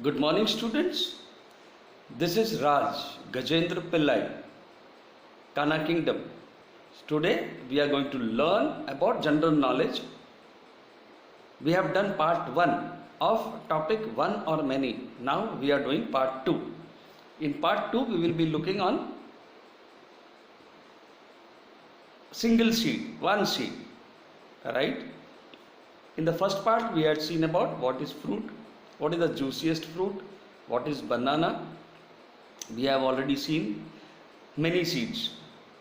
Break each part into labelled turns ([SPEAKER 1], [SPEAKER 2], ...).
[SPEAKER 1] Good morning, students. This is Raj Gajendra Pillai, Kana Kingdom. Today we are going to learn about general knowledge. We have done part 1 of topic one or many. Now we are doing part 2. In part 2 we will be looking on single seed, one seed. Right? In the first part we had seen about what is fruit, what is the juiciest fruit, what is banana. We have already seen many seeds,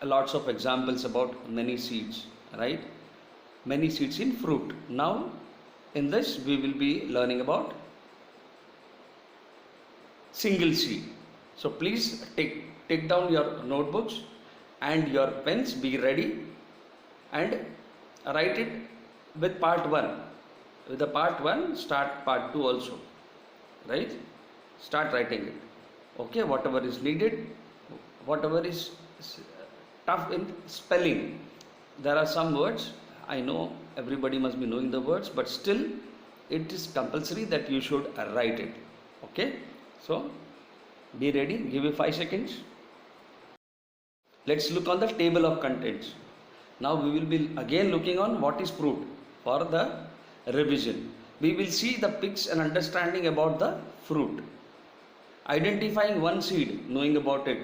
[SPEAKER 1] lots of examples about many seeds, right? Many seeds in fruit. Now in this we will be learning about single seed. So please take down your notebooks and your pens, be ready and write it with part 1. With the part 1 start part 2 also, right? Start writing it. Okay, whatever is needed, whatever is tough in spelling. There are some words, I know everybody must be knowing the words, but still it is compulsory that you should write it. Okay, so be ready, give me 5 seconds. Let's look on the table of contents. Now we will be again looking on what is fruit for the revision. We will see the pics and understanding about the fruit. Identifying one seed, knowing about it,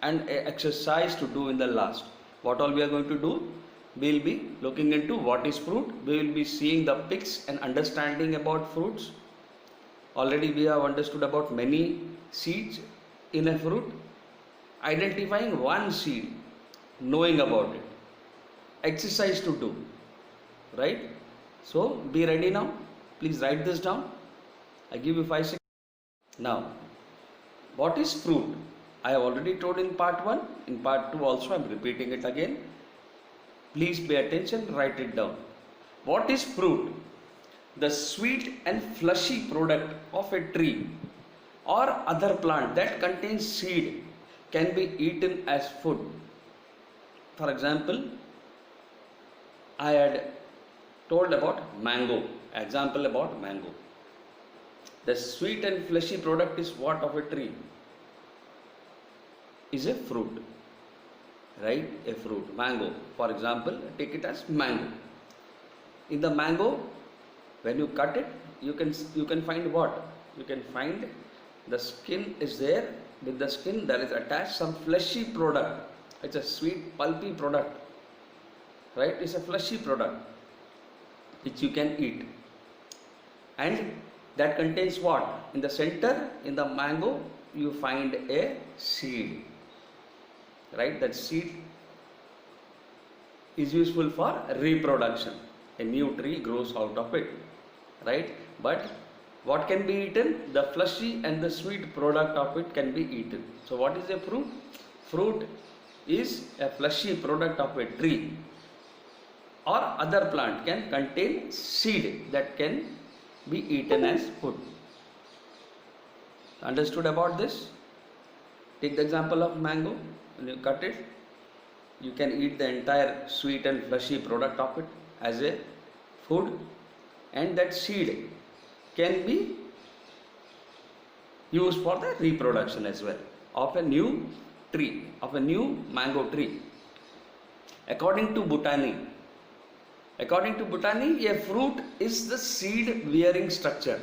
[SPEAKER 1] and exercise to do in the last. What all we are going to do? We will be looking into what is fruit. We will be seeing the pics and understanding about fruits. Already we have understood about many seeds in a fruit. Identifying one seed, knowing about it. Exercise to do, right? So be ready now. Please write this down. I give you 5 seconds. Now, what is fruit? I have already told in part 1. In part 2 also I am repeating it again. Please pay attention, write it down. What is fruit? The sweet and fleshy product of a tree or other plant that contains seed can be eaten as food. For example, I had told about mango. Example about mango. The sweet and fleshy product is what of a tree? Is a fruit, right? A fruit, mango. For example, take it as mango. In the mango, when you cut it, you can find what? You can find the skin is there. With the skin, there is attached some fleshy product. It's a sweet, pulpy product, right? It's a fleshy product which you can eat, and that contains what? In the center, in the mango, you find a seed, right? That seed is useful for reproduction. A new tree grows out of it, right? But what can be eaten? The fleshy and the sweet product of it can be eaten. So what is a fruit? Fruit is a fleshy product of a tree or other plant, can contain seed that can be eaten as food. Understood about this? Take the example of mango. When you cut it, you can eat the entire sweet and fleshy product of it as a food, and that seed can be used for the reproduction as well of a new tree, of a new mango tree. According to botany, a fruit is the seed bearing structure.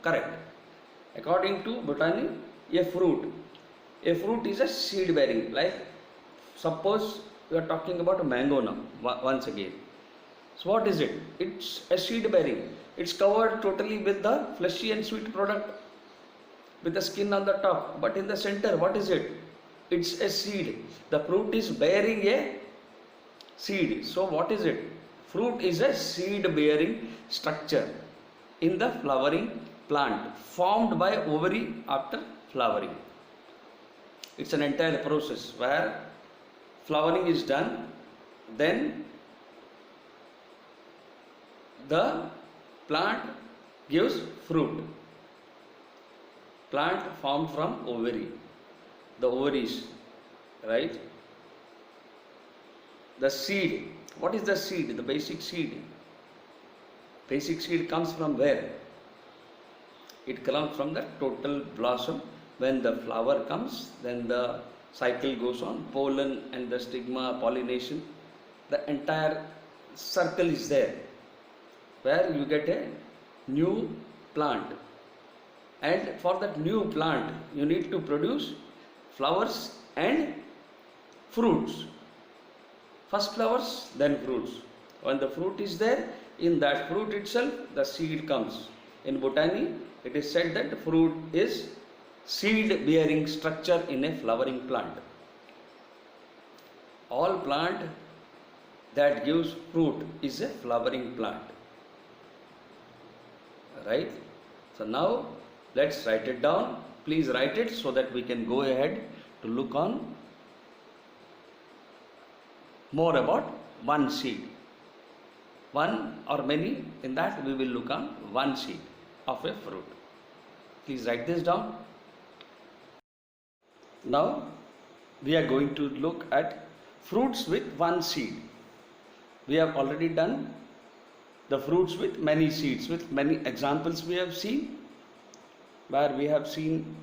[SPEAKER 1] Correct. According to botany, a fruit is a seed bearing. Like suppose we are talking about a mango now, once again. So what is it? It's a seed bearing. It's covered totally with the fleshy and sweet product with the skin on the top. But in the center, what is it? It's a seed. The fruit is bearing a seed. So what is it? Fruit is a seed bearing structure in the flowering plant formed by ovary after flowering. It's an entire process where flowering is done, then the plant gives fruit. Plant formed from ovary, the ovaries, right? The seed. What is the seed? The basic seed. Basic seed comes from where? It comes from the total blossom. When the flower comes, then the cycle goes on. Pollen and the stigma, pollination, the entire circle is there, where you get a new plant. And for that new plant, you need to produce flowers and fruits. First flowers, then fruits. When the fruit is there, in that fruit itself, the seed comes. In botany, it is said that fruit is seed bearing structure in a flowering plant. All plant that gives fruit is a flowering plant. Right? So now let's write it down. Please write it so that we can go ahead to look on more about one seed. One or many, in that we will look on one seed of a fruit. Please write this down. Now we are going to look at fruits with one seed. We have already done the fruits with many seeds. With many examples we have seen, where we have seen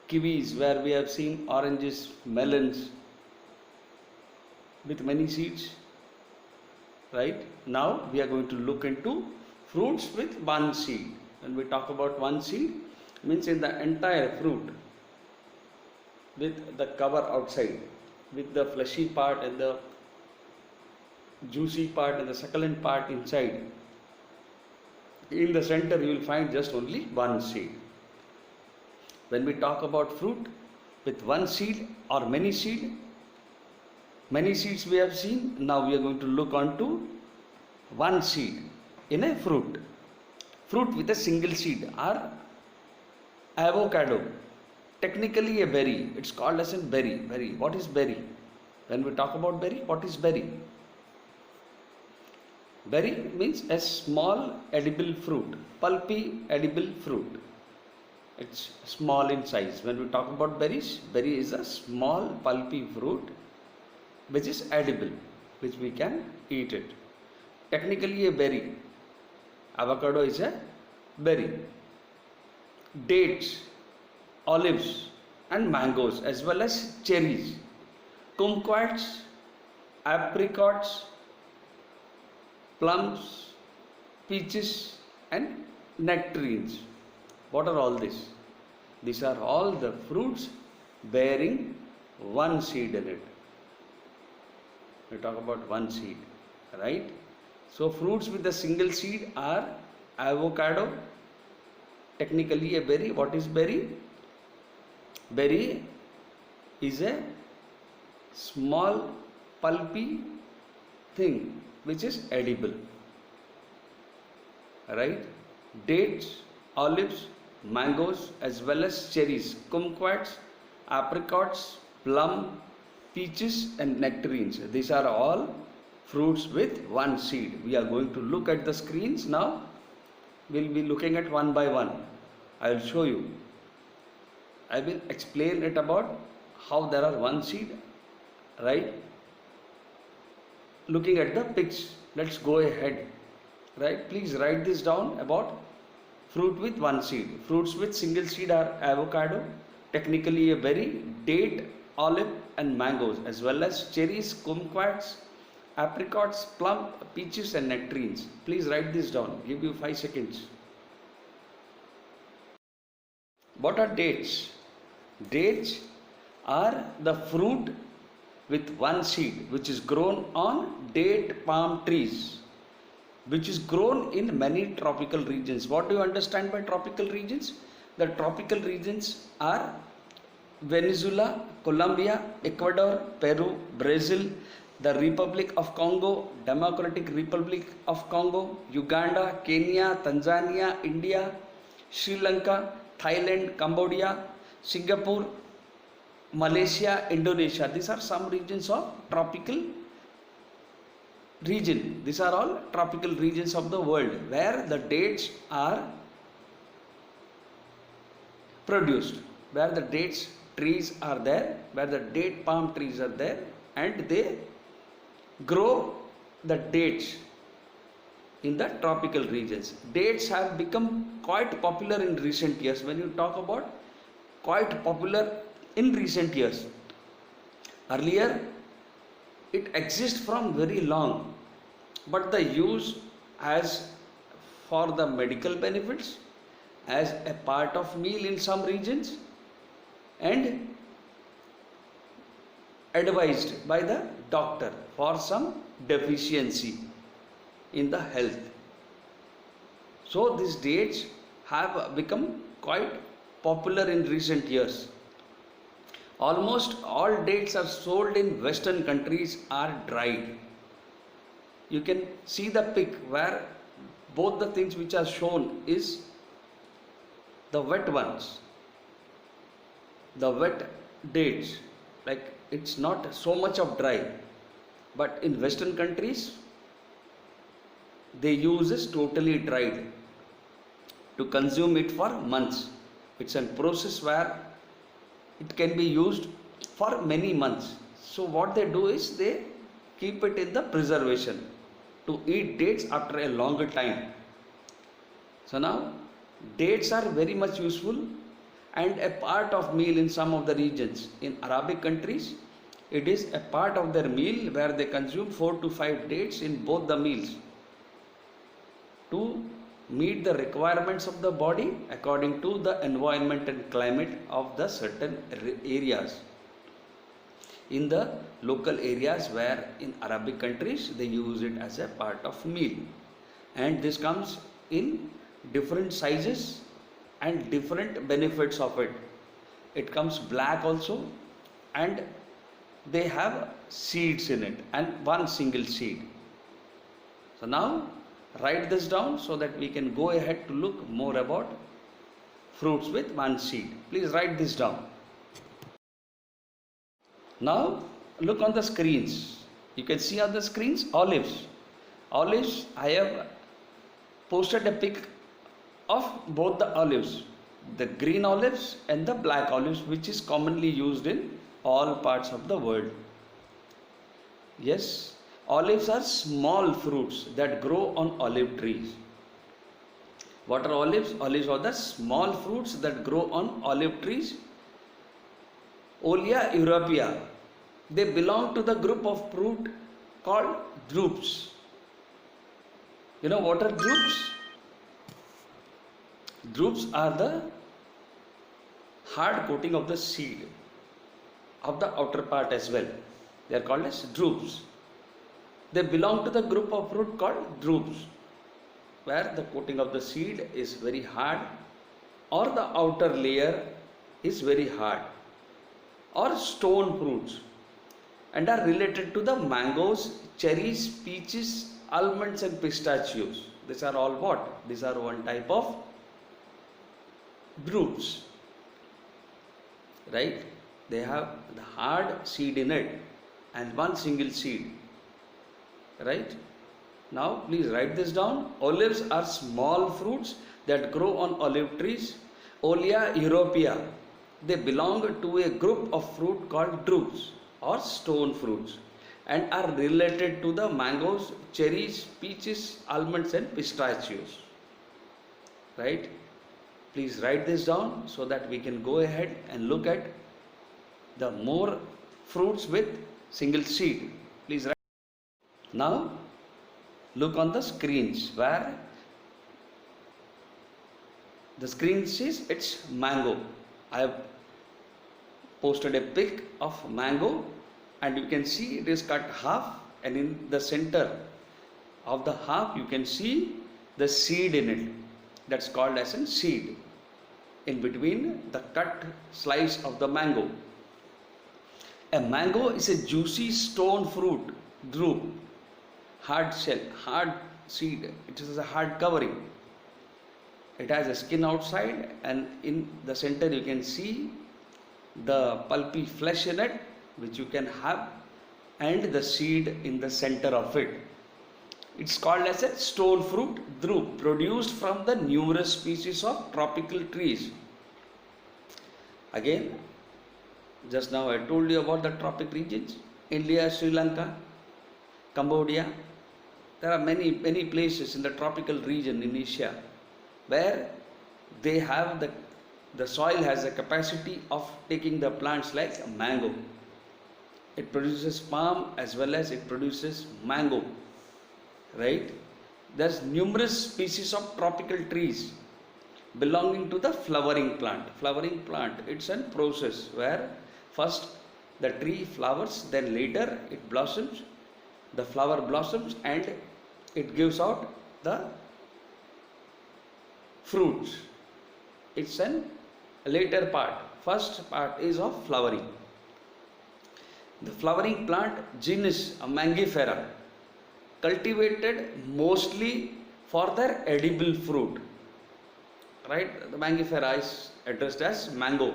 [SPEAKER 1] kiwis, where we have seen oranges, melons with many seeds. Right? Now we are going to look into fruits with one seed. When we talk about one seed, means in the entire fruit, with the cover outside, with the fleshy part and the juicy part and the succulent part inside. In the center you will find just only one seed. When we talk about fruit with one seed or many seeds we have seen. Now we are going to look on to one seed in a fruit. Fruit with a single seed are avocado. Technically a berry. It's called as a berry. Berry. What is berry? When we talk about berry, what is berry? Berry means a small edible fruit, pulpy edible fruit. It's small in size. When we talk about berries, berry is a small pulpy fruit which is edible, which we can eat it. Technically a berry. Avocado is a berry. Dates, olives and mangoes, as well as cherries, kumquats, apricots, plums, peaches and nectarines. What are all these? These are all the fruits bearing one seed in it. We talk about one seed, right? So fruits with a single seed are avocado, technically a berry. What is berry? Berry is a small pulpy thing which is edible, right? Dates, olives, mangoes as well as cherries, kumquats, apricots, plum, peaches and nectarines. These are all fruits with one seed. We are going to look at the screens now. We'll be looking at one by one. I will show you. I will explain it about how there are one seed, right? Looking at the pics, let's go ahead, right? Please write this down about fruit with one seed. Fruits with single seed are avocado, technically a berry, date, olive and mangoes, as well as cherries, kumquats, apricots, plum, peaches and nectarines. Please write this down. Give you 5 seconds. What are dates? Dates are the fruit with one seed which is grown on date palm trees, which is grown in many tropical regions. What do you understand by tropical regions? The tropical regions are Venezuela, Colombia, Ecuador, Peru, Brazil, the Republic of Congo, Democratic Republic of Congo, Uganda, Kenya, Tanzania, India, Sri Lanka, Thailand, Cambodia, Singapore, Malaysia, Indonesia. These are some regions of tropical region. These are all tropical regions of the world where the dates are produced, where the dates trees are there, where the date palm trees are there, and they grow the dates in the tropical regions. Dates have become quite popular in recent years. When you talk about quite popular in recent years, earlier it exists from very long, but the use as for the medical benefits, as a part of meal in some regions, and advised by the doctor for some deficiency in the health. So these dates have become quite popular in recent years. Almost all dates are sold in Western countries are dried. You can see the pic where both the things which are shown is the wet ones, the wet dates, like it's not so much of dry, but in Western countries they use is totally dried to consume it for months. It's a process where it can be used for many months. So what they do is they keep it in the preservation to eat dates after a longer time. So now dates are very much useful and a part of meal in some of the regions. In Arabic countries, it is a part of their meal where they consume 4 to 5 dates in both the meals to meet the requirements of the body according to the environment and climate of the certain areas. In the local areas where in Arabic countries they use it as a part of meal, and this comes in different sizes and different benefits of it. It comes black also, and they have seeds in it and one single seed. So now write this down so that we can go ahead to look more about fruits with one seed. Please write this down. Now look on the screens. You can see on the screens olives. Olives, I have posted a pic of both the olives, the green olives and the black olives, which is commonly used in all parts of the world. Yes, olives are small fruits that grow on olive trees. What are olives? Olives are the small fruits that grow on olive trees. Olea europea. They belong to the group of fruit called drupes. You know what are drupes? Drupes are the hard coating of the seed of the outer part as well. They are called as drupes. They belong to the group of fruit called drupes, where the coating of the seed is very hard or the outer layer is very hard, or stone fruits, and are related to the mangoes, cherries, peaches, almonds and pistachios. These are all what? These are one type of drupes, right? They have the hard seed in it and one single seed, right? Now please write this down. Olives are small fruits that grow on olive trees. Olea europea. They belong to a group of fruit called drupes or stone fruits and are related to the mangoes, cherries, peaches, almonds and pistachios, right? Please write this down so that we can go ahead and look at the more fruits with single seed. Please write. Now look on the screens where the screen says it's mango. I have posted a pic of mango and you can see it is cut half, and in the center of the half you can see the seed in it. That's called as a seed in between the cut slice of the mango. A mango is a juicy stone fruit, drupe, hard shell, hard seed. It is a hard covering. It has a skin outside, and in the center you can see the pulpy flesh in it, which you can have, and the seed in the center of it. It's called as a stone fruit drupe, produced from the numerous species of tropical trees. Again, just now I told you about the tropic regions: India, Sri Lanka, Cambodia, There are many places in the tropical region in Asia where they have the soil has the capacity of taking the plants like mango. It produces palm as well as it produces mango, right? There's numerous species of tropical trees belonging to the flowering plant. Flowering plant, it's a process where first the tree flowers, then later it blossoms, the flower blossoms and it gives out the fruits. It's a later part. First part is of flowering. The flowering plant genus Mangifera, cultivated mostly for their edible fruit. Right? The Mangifera is addressed as mango.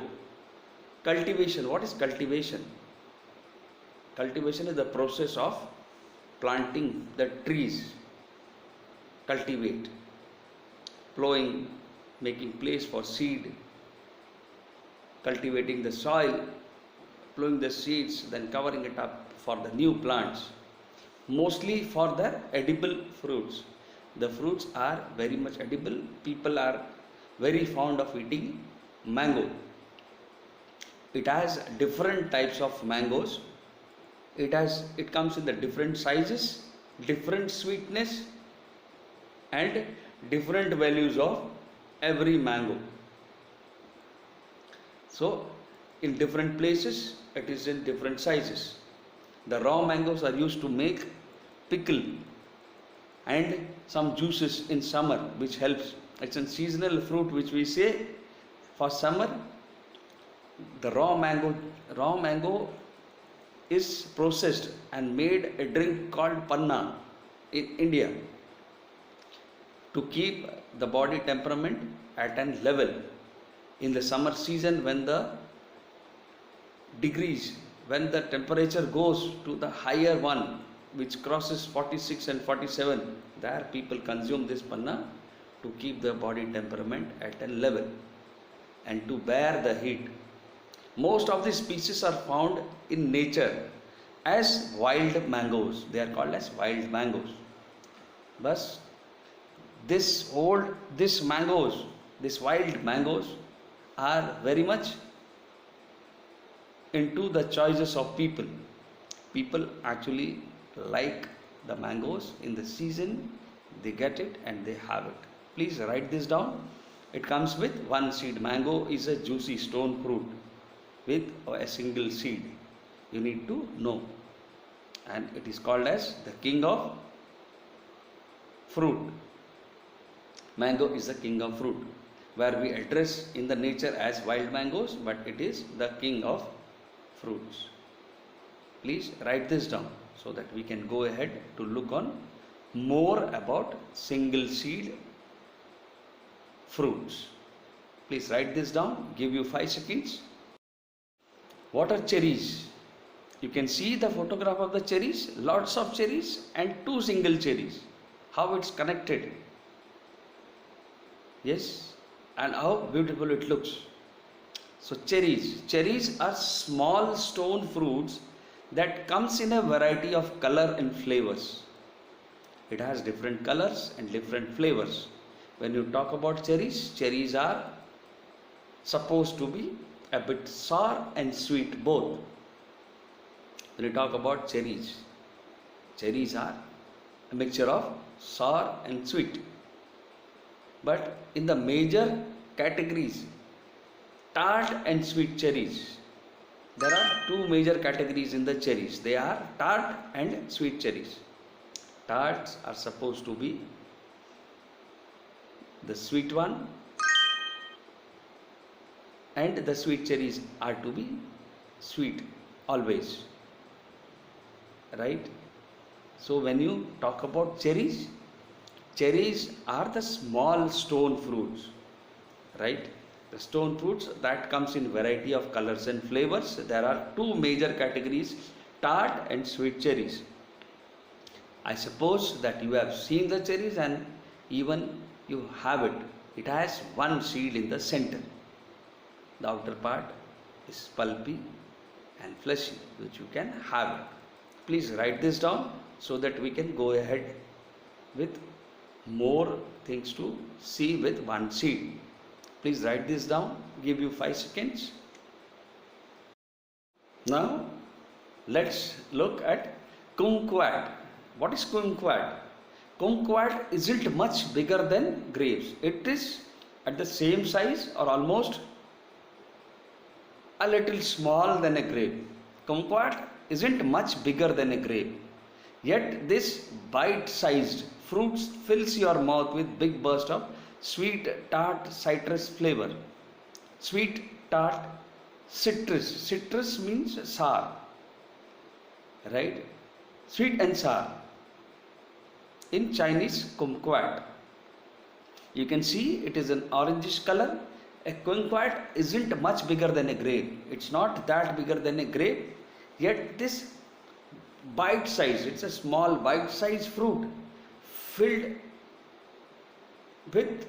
[SPEAKER 1] Cultivation. What is cultivation? Cultivation is the process of planting the trees. Cultivate. Plowing, making place for seed, cultivating the soil, plowing the seeds, then covering it up for the new plants, mostly for their edible fruits. The fruits are very much edible. People are very fond of eating mango. It has different types of mangoes. It comes in the different sizes, different sweetness, and different values of every mango. So in different places it is in different sizes. The raw mangoes are used to make pickle and some juices in summer, which helps. It's a seasonal fruit which we say for summer. The raw mango is processed and made a drink called panna in India to keep the body temperament at an level. In the summer season, when the temperature goes to the higher one, which crosses 46 and 47, there people consume this panna to keep the body temperament at a level and to bear the heat. Most of these species are found in nature as wild mangoes. They are called as wild mangoes. But these wild mangoes are very much into the choices of people. People actually like the mangoes in the season, they get it and they have it. Please write this down. It comes with one seed. Mango is a juicy stone fruit with a single seed. You need to know. And it is called as the king of fruit. Mango is the king of fruit, where we address in the nature as wild mangoes, but it is the king of fruits. Please write this down so that we can go ahead to look on more about single seed fruits. Please write this down. Give you 5 seconds. What are cherries? You can see the photograph of the cherries, lots of cherries and 2 single cherries. How it's connected. Yes, and how beautiful it looks. So cherries are small stone fruits that comes in a variety of color and flavors. It has different colors and different flavors. When you talk about cherries are supposed to be a bit sour and sweet both. When you talk about cherries are a mixture of sour and sweet. But in the major categories, tart and sweet cherries, there are 2 major categories in the cherries. They are tart and sweet cherries. Tarts are supposed to be the sweet one, and the sweet cherries are to be sweet always, right? So when you talk about cherries are the small stone fruits, right? The stone fruits that comes in variety of colors and flavors. There are 2 major categories, tart and sweet cherries. I suppose that you have seen the cherries and even you have it. It has one seed in the center. The outer part is pulpy and fleshy, which you can have it. Please write this down so that we can go ahead with more things to see with one seed. Please write this down. Give you 5 seconds. Now let's look at kumquat. What is kumquat? Kumquat isn't much bigger than grapes. It is at the same size or almost a little small than a grape. Kumquat isn't much bigger than a grape. Yet this bite-sized fruit fills your mouth with big burst of sweet tart citrus flavor. Sweet tart citrus. Citrus means sour, right? Sweet and sour. In Chinese, kumquat. You can see it is an orangish color. A kumquat isn't much bigger than a grape. It's not that bigger than a grape. Yet this bite size, it's a small bite size fruit filled with,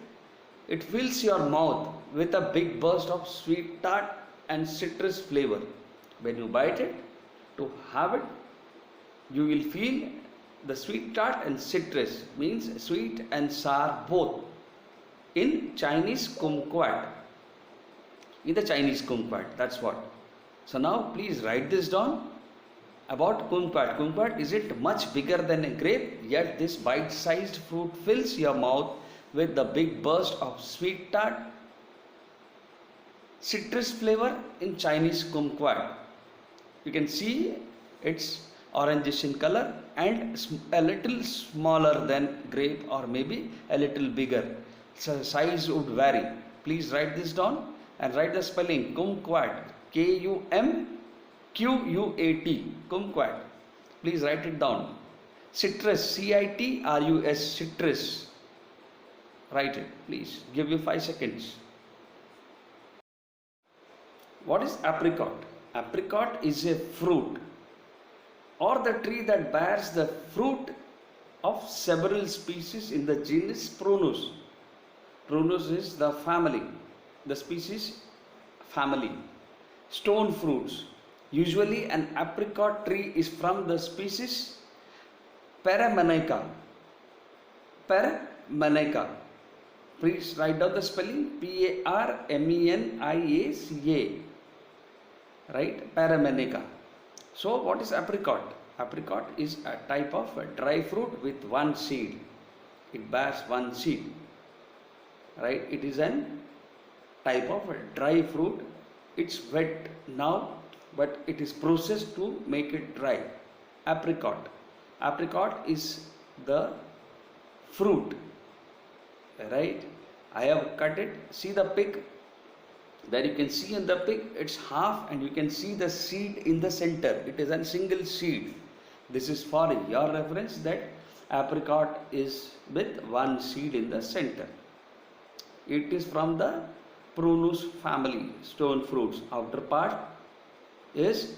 [SPEAKER 1] it fills your mouth with a big burst of sweet tart and citrus flavor. When you bite it, to have it, you will feel the sweet tart and citrus, means sweet and sour both. In Chinese kumquat. In the Chinese kumquat, that's what. So now please write this down about kumquat. Kumquat isn't much bigger than a grape, yet this bite-sized fruit fills your mouth with the big burst of sweet tart, citrus flavor in Chinese kumquat. You can see it's orangish in color and a little smaller than grape or maybe a little bigger. So size would vary. Please write this down and write the spelling kumquat. Kumquat. Kumquat. Please write it down. Citrus. Citrus. Citrus. Write it, please. Give you 5 seconds. What is apricot? Apricot is a fruit or the tree that bears the fruit of several species in the genus Prunus. Prunus is the family, the species family. Stone fruits. Usually an apricot tree is from the species Paramenaca. Paramenaca. Please write down the spelling Parmeniaca. Right? Paramenaca. So what is apricot? Apricot is a type of a dry fruit with one seed. It bears one seed. Right? It is a type of a dry fruit. It's wet now, but it is processed to make it dry. Apricot. Apricot is the fruit. Right? I have cut it. See the pick. There you can see in the pick, it's half and you can see the seed in the center. It is a single seed. This is for your reference that apricot is with one seed in the center. It is from the Prunus family, stone fruits. Outer part is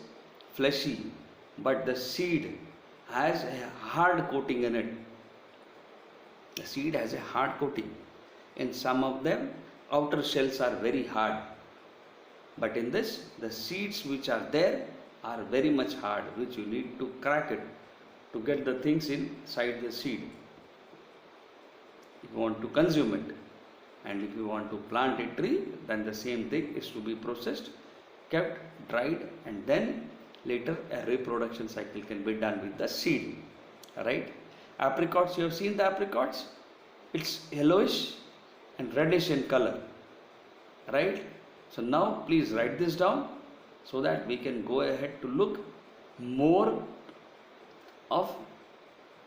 [SPEAKER 1] fleshy, but the seed has a hard coating in it. The seed has a hard coating. In some of them, outer shells are very hard. But in this, the seeds which are there are very much hard, which you need to crack it to get the things inside the seed. If you want to consume it, and if you want to plant a tree, then the same thing is to be processed, kept, dried, and then later a reproduction cycle can be done with the seed. Right? Apricots, you have seen the apricots? It's yellowish and reddish in color. Right? So now please write this down so that we can go ahead to look more of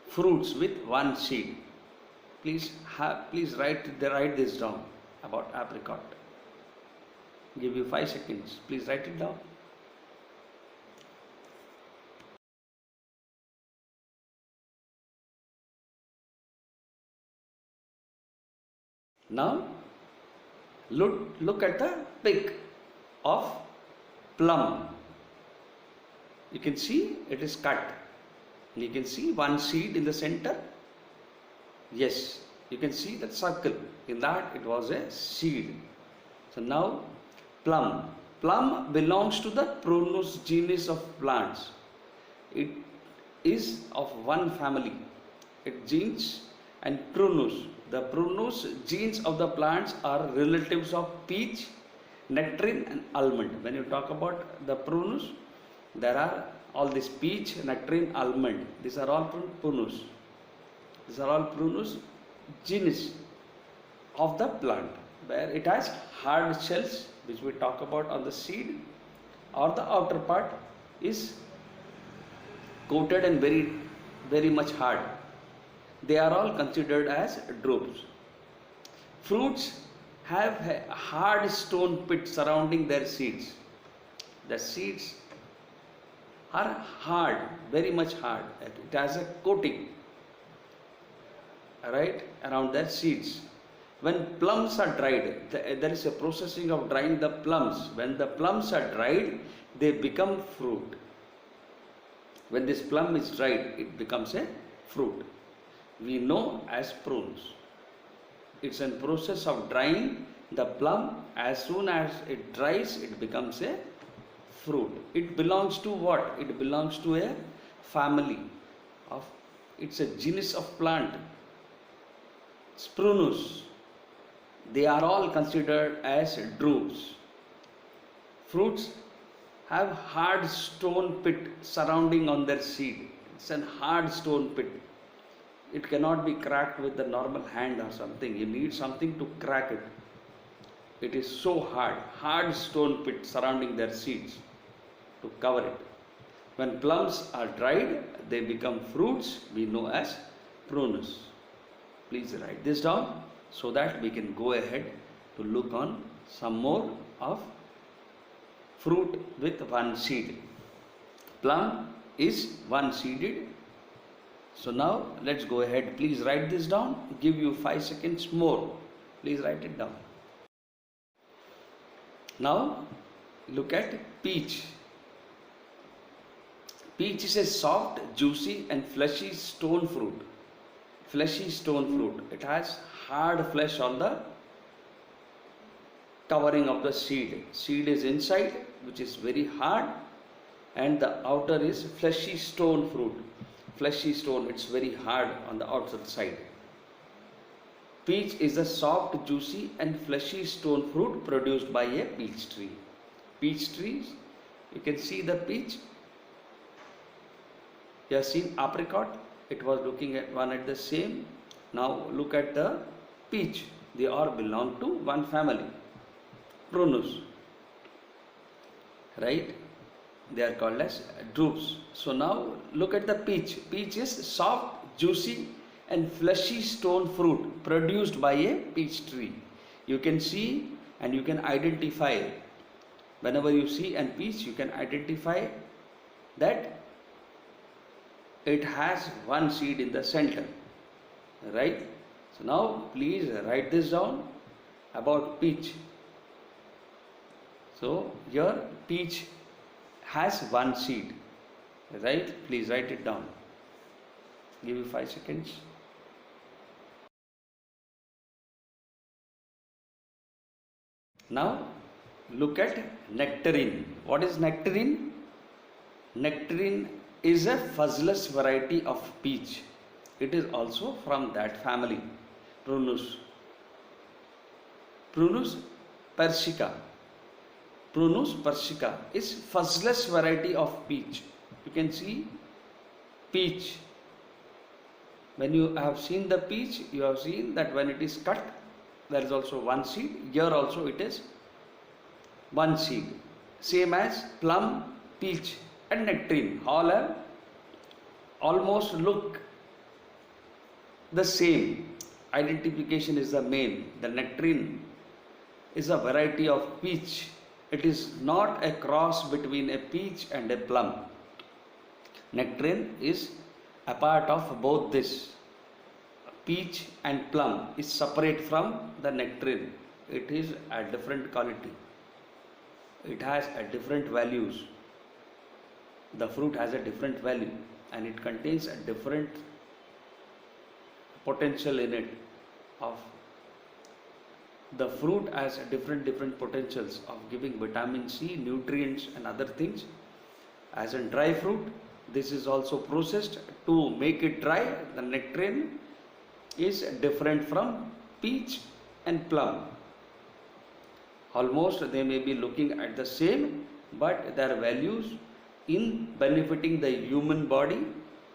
[SPEAKER 1] fruits with one seed. Please write this down about apricot. Give you 5 seconds. Please write it down. Now look at the pick of plum. You can see it is cut. You can see one seed in the center. Yes, you can see that circle. In that it was a seed. So now plum. Plum belongs to the Prunus genus of plants. It is of one family. Its genes and prunus. The prunus genes of the plants are relatives of peach, nectarine and almond. When you talk about the prunus, there are all this peach, nectarine, almond. These are all prunus. These are all prunus genus of the plant, where it has hard shells, which we talk about on the seed, or the outer part is coated and very much hard. They are all considered as drupes. Fruits have a hard stone pit surrounding their seeds. The seeds are hard, very much hard. It has a coating, right, around their seeds. When plums are dried, there is a processing of drying the plums. When the plums are dried, they become fruit. When this plum is dried, it becomes a fruit. We know as prunes. It's a process of drying the plum. As soon as it dries, it becomes a fruit. It belongs to what? It belongs to a family of, it's a genus of plant. Prunus. They are all considered as drupes. Fruits have hard stone pit surrounding on their seed. It's a hard stone pit. It cannot be cracked with the normal hand or something. You need something to crack it. It is so hard stone pit surrounding their seeds to cover it. When plums are dried, they become fruits we know as prunus. Please write this down so that we can go ahead to look on some more of fruit with one seed. Plum is one seeded. So now let's go ahead. Please write this down. Give you 5 seconds more. Please write it down. Now look at peach. Peach is a soft, juicy and fleshy stone fruit. Fleshy stone fruit. It has hard flesh on the covering of the seed. Seed is inside, which is very hard, and the outer is fleshy stone fruit. Fleshy stone, it's very hard on the outside side. Peach is a soft, juicy and fleshy stone fruit produced by a peach tree. Peach trees, you can see the peach. You have seen apricot. It was looking at one at the same. Now look at the peach. They all belong to one family. Prunus. Right? They are called as drupes. So now look at the peach. Peach is soft, juicy and fleshy stone fruit produced by a peach tree. You can see and you can identify. Whenever you see a peach, you can identify that it has one seed in the center. Right? So now please write this down about peach. So here peach has one seed. Right? Please write it down. Give you 5 seconds. Now look at nectarine. What is nectarine? Nectarine is a fuzzless variety of peach. It is also from that family. Prunus. Prunus persica. Prunus persica is fuzzless variety of peach. You can see peach. When you have seen the peach, you have seen that when it is cut, there is also one seed. Here also it is one seed. Same as plum, peach and nectarine. All have almost look the same. Identification is the main. The nectarine is a variety of peach. It is not a cross between a peach and a plum. Nectarine is a part of both this. Peach and plum is separate from the nectarine. It is a different quality. It has a different values. The fruit has a different value and it contains a different potential in it. Of the fruit has a different potentials of giving vitamin C, nutrients and other things. As in dry fruit, this is also processed to make it dry. The nectarine is different from peach and plum. Almost they may be looking at the same, but their values in benefiting the human body,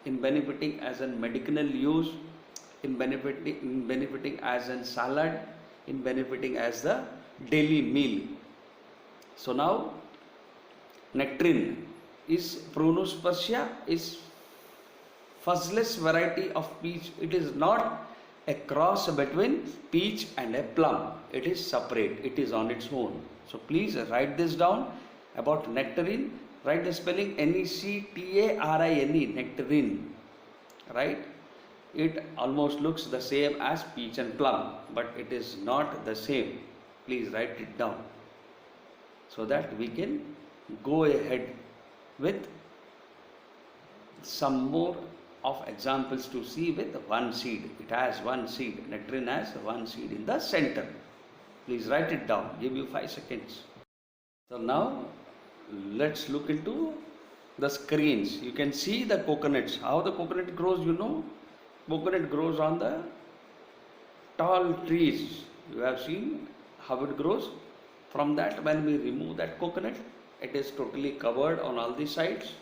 [SPEAKER 1] in benefiting as a medicinal use, in benefiting as a salad, in benefiting as the daily meal. So now nectarine is Prunus persea, is fuzzless variety of peach. It is not a cross between peach and a plum. It is separate. It is on its own. So please write this down about nectarine. Write the spelling nectarine, nectarine. Right? It almost looks the same as peach and plum, but it is not the same. Please write it down so that we can go ahead with some more of examples to see with one seed. It has one seed. Nectarine has one seed in the center. Please write it down. Give you 5 seconds. So now let's look into the screens. You can see the coconuts. How the coconut grows, you know. Coconut grows on the tall trees. You have seen how it grows. From that, when we remove that coconut, it is totally covered on all the sides.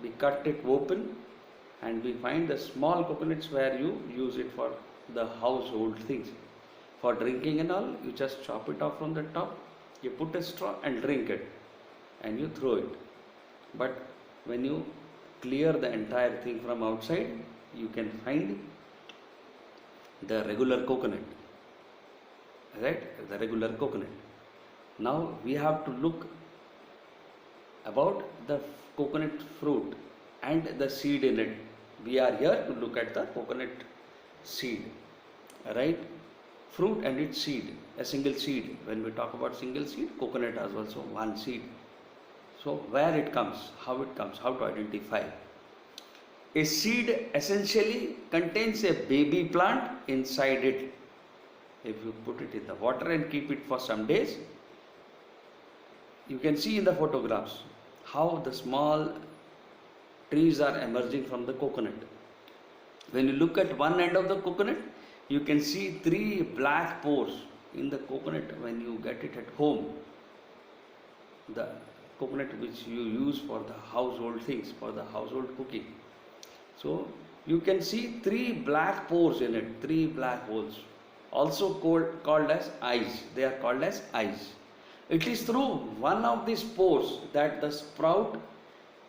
[SPEAKER 1] We cut it open and we find the small coconuts where you use it for the household things. For drinking and all, you just chop it off from the top, you put a straw and drink it and you throw it. But when you clear the entire thing from outside, you can find the regular coconut. Right? The regular coconut. Now we have to look about the coconut fruit and the seed in it. We are here to look at the coconut seed, right? Fruit and its seed, a single seed. When we talk about single seed, coconut has also one seed. So where it comes, how to identify. A seed essentially contains a baby plant inside it. If you put it in the water and keep it for some days, you can see in the photographs how the small trees are emerging from the coconut. When you look at one end of the coconut, you can see 3 black pores in the coconut. When you get it at home, the coconut which you use for the household things, for the household cooking. So you can see 3 black pores in it, 3 black holes, also called as eyes. They are called as eyes. It is through one of these pores that the sprout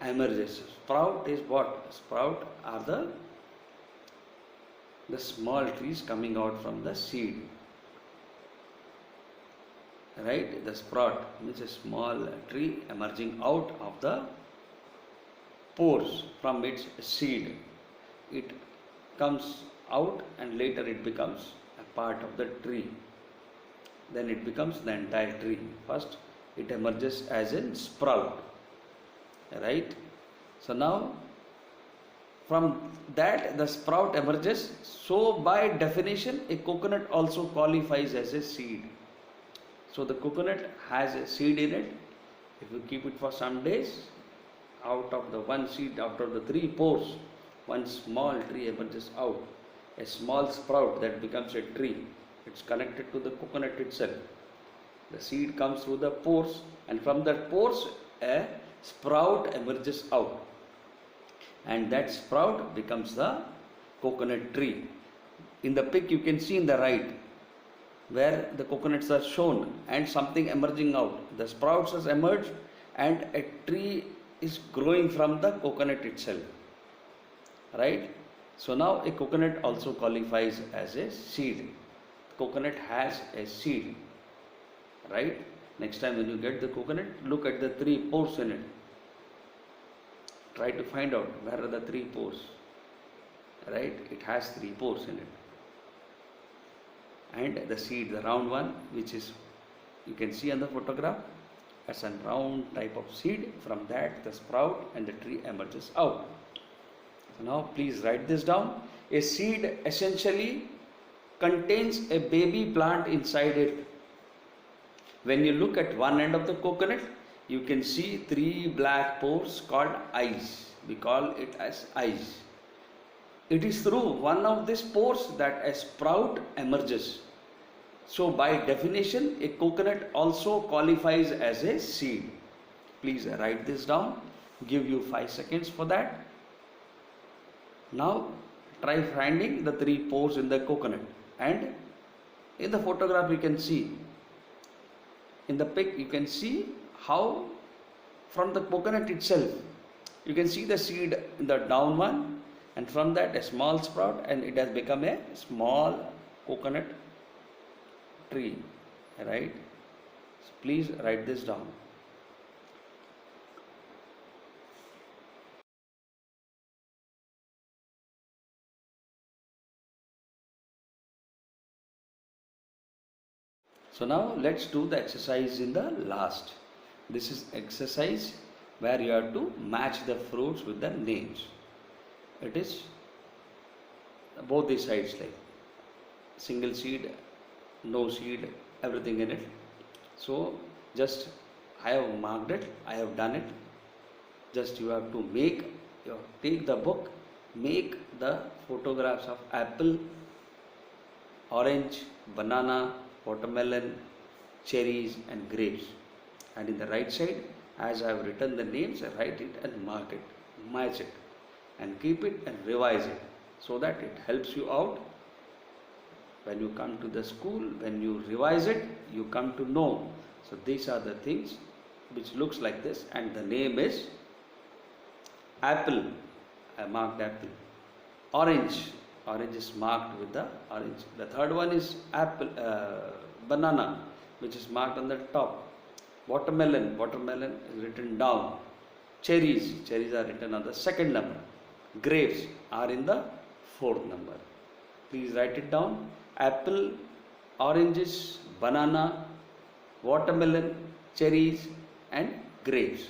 [SPEAKER 1] emerges. Sprout is what? Sprout are the small trees coming out from the seed. Right? The sprout means a small tree emerging out of the pores from its seed. It comes out and later it becomes a part of the tree. Then it becomes the entire tree. First it emerges as a sprout, right? So now from that the sprout emerges. So by definition a coconut also qualifies as a seed. So the coconut has a seed in it. If you keep it for some days, out of the one seed, out of the 3 pores, one small tree emerges out, a small sprout that becomes a tree. It's connected to the coconut itself. The seed comes through the pores, and from that pores a sprout emerges out, and that sprout becomes the coconut tree. In the pic you can see in the right where the coconuts are shown and something emerging out. The sprouts has emerged and a tree is growing from the coconut itself, right? So now a coconut also qualifies as a seed. Coconut has a seed, right? Next time when you get the coconut, look at the 3 pores in it. Try to find out where are the 3 pores, right? It has 3 pores in it. And the seed, the round one, which is you can see on the photograph, as a round type of seed. From that the sprout and the tree emerges out. So now please write this down. A seed essentially contains a baby plant inside it. When you look at one end of the coconut, you can see 3 black pores called eyes. We call it as eyes. It is through one of these pores that a sprout emerges. So by definition, a coconut also qualifies as a seed. Please write this down. Give you 5 seconds for that. Now try finding the 3 pores in the coconut, and in the photograph you can see, in the pic you can see how from the coconut itself you can see the seed in the down one, and from that a small sprout, and it has become a small coconut tree, right? So please write this down. So now let's do the exercise in the last. This is exercise where you have to match the fruits with the names. It is both the sides, like single seed, no seed, everything in it. So just I have marked it, I have done it. Just you have to take the book, make the photographs of apple, orange, banana, watermelon, cherries and grapes. And in the right side, as I have written the names, write it and mark it, match it, and keep it and revise it, so that it helps you out. When you come to the school, when you revise it, you come to know. So these are the things which looks like this, and the name is apple. I marked apple. Orange. Orange is marked with the orange. The third one is apple, banana, which is marked on the top. Watermelon. Watermelon is written down. Cherries. Cherries are written on the second number. Grapes are in the fourth number. Please write it down. Apple, oranges, banana, watermelon, cherries and grapes.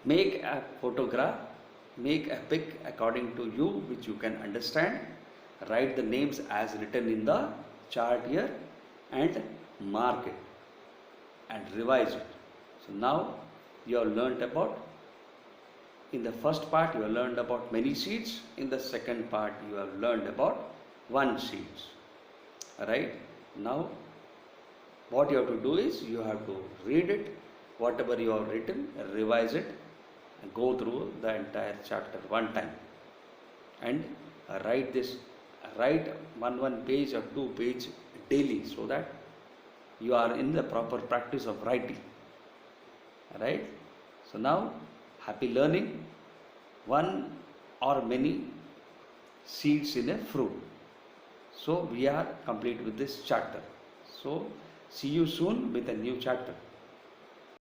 [SPEAKER 1] Make a photograph, make a pic according to you, which you can understand. Write the names as written in the chart here and mark it and revise it. So now you have learnt about, in the first part you have learned about many seeds, in the second part you have learned about one seeds. Alright, now what you have to do is you have to read it, whatever you have written, revise it and go through the entire chapter one time, and write one page or 2 page daily, so that you are in the proper practice of writing. Alright, so now happy learning. One or many seeds in a fruit. So we are complete with this chapter. So see you soon with a new chapter.